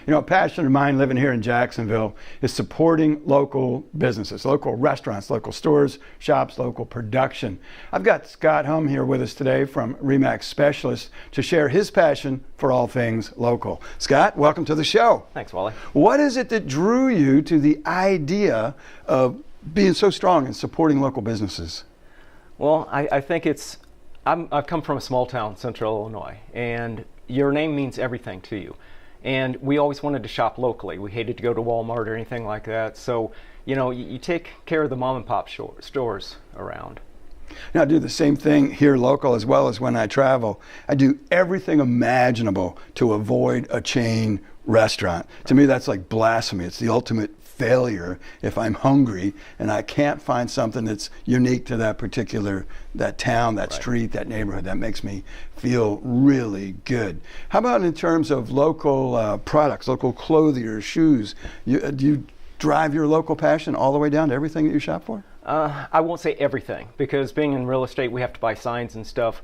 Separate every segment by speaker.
Speaker 1: You know, a passion of mine living here in Jacksonville is supporting local businesses, local restaurants, local stores, shops, local production. I've got Scott Hum here with us today from RE/MAX Specialists to share his passion for all things local. Scott, welcome to the show.
Speaker 2: Thanks, Wally.
Speaker 1: What is it that drew you to the idea of being so strong in supporting local businesses?
Speaker 2: Well, I think I've come from a small town, Central Illinois, and your name means everything to you. And we always wanted to shop locally. We hated to go to Walmart or anything like that. So, you know, you take care of the mom and pop stores around.
Speaker 1: Now, I do the same thing here local as well as when I travel. I do everything imaginable to avoid a chain restaurant. To me, that's like blasphemy. It's the ultimate failure if I'm hungry and I can't find something that's unique to that town, that street, that neighborhood. That makes me feel really good. How about in terms of local products, local clothing or shoes? Do you drive your local passion all the way down to everything that you shop for?
Speaker 2: I won't say everything, because being in real estate, we have to buy signs and stuff,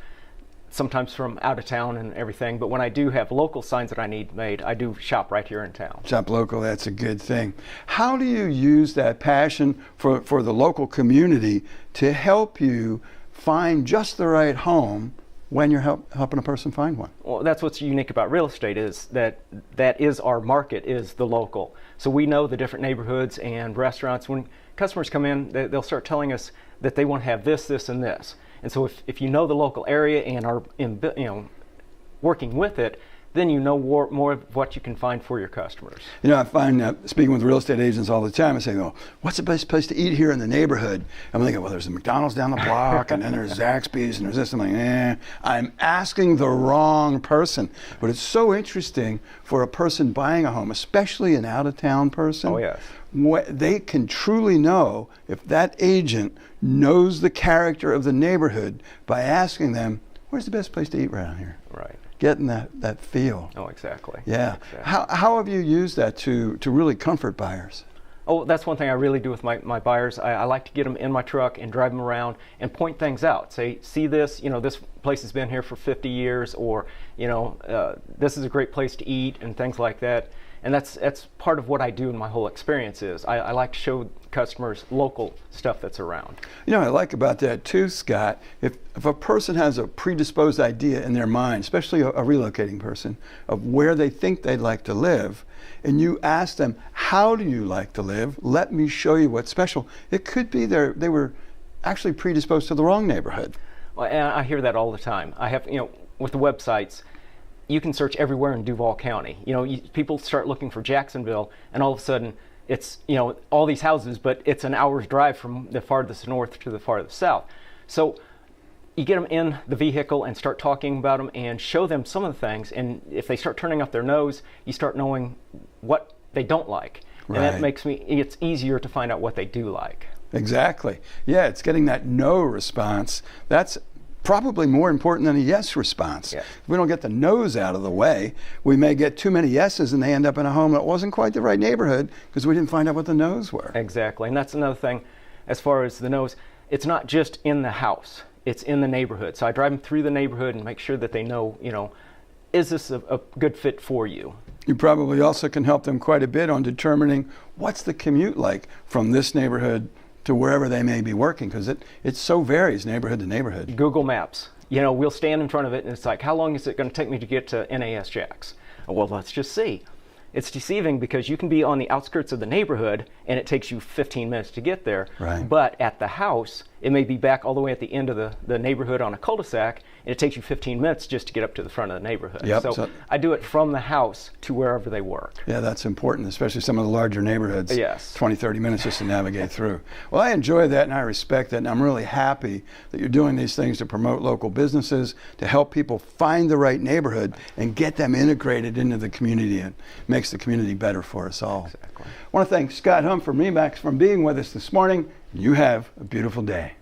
Speaker 2: sometimes from out of town and everything. But when I do have local signs that I need made, I do shop right here in town.
Speaker 1: Shop local, that's a good thing. How do you use that passion for the local community to help you find just the right home when you're helping a person find one?
Speaker 2: Well, that's what's unique about real estate, is that is our market, is the local. So we know the different neighborhoods and restaurants. When customers come in, they'll start telling us that they want to have this, this, and this. And so if you know the local area and are working with it, then you know more of what you can find for your customers.
Speaker 1: You know, I find speaking with real estate agents all the time, I say, "Oh, what's the best place to eat here in the neighborhood?" I'm thinking, well, there's a McDonald's down the block, and then there's Zaxby's, and there's this. I'm like, I'm asking the wrong person. But it's so interesting for a person buying a home, especially an out-of-town person.
Speaker 2: Oh, yes.
Speaker 1: They can truly know if that agent knows the character of the neighborhood by asking them, where's the best place to eat around here?
Speaker 2: Right.
Speaker 1: Getting that feel.
Speaker 2: Oh, exactly.
Speaker 1: Yeah.
Speaker 2: Exactly.
Speaker 1: How have you used that to really comfort buyers?
Speaker 2: Oh, that's one thing I really do with my buyers. I like to get them in my truck and drive them around and point things out. Say, see this, this place has been here for 50 years, or, this is a great place to eat, and things like that. And that's part of what I do in my whole experience. Is I like to show customers local stuff that's around. You know what
Speaker 1: I like about that too, Scott, if a person has a predisposed idea in their mind, especially a relocating person, of where they think they'd like to live, and you ask them, how do you like to live? Let me show you what's special. It could be they were actually predisposed to the wrong neighborhood.
Speaker 2: Well, and I hear that all the time. I have, with the websites, you can search everywhere in Duval County. People start looking for Jacksonville, and all of a sudden it's, all these houses, but it's an hour's drive from the farthest north to the farthest south. So you get them in the vehicle and start talking about them and show them some of the things. And if they start turning up their nose, you start knowing what they don't like.
Speaker 1: Right.
Speaker 2: And that makes it's easier to find out what they do like.
Speaker 1: Exactly. Yeah, it's getting that no response. That's probably more important than a yes response.
Speaker 2: Yeah.
Speaker 1: If we don't get the no's out of the way, we may get too many yeses and they end up in a home that wasn't quite the right neighborhood because we didn't find out what the no's were.
Speaker 2: Exactly. And that's another thing as far as the no's. It's not just in the house, it's in the neighborhood. So I drive them through the neighborhood and make sure that they know, is this a good fit for you?
Speaker 1: You probably also can help them quite a bit on determining what's the commute like from this neighborhood to wherever they may be working, because it so varies neighborhood to neighborhood.
Speaker 2: Google Maps, we'll stand in front of it and it's like, how long is it going to take me to get to NAS JAX? Well, let's just see. It's deceiving because you can be on the outskirts of the neighborhood and it takes you 15 minutes to get there.
Speaker 1: Right.
Speaker 2: But at the house, it may be back all the way at the end of the neighborhood on a cul-de-sac, and it takes you 15 minutes just to get up to the front of the neighborhood.
Speaker 1: Yep.
Speaker 2: So I do it from the house to wherever they work.
Speaker 1: Yeah, that's important, especially some of the larger neighborhoods.
Speaker 2: Yes.
Speaker 1: 20, 30 minutes just to navigate through. Well, I enjoy that and I respect that, and I'm really happy that you're doing these things to promote local businesses, to help people find the right neighborhood and get them integrated into the community, and makes the community better for us all.
Speaker 2: Exactly.
Speaker 1: I want to thank Scott Hum from RE/MAX for being with us this morning. You have a beautiful day.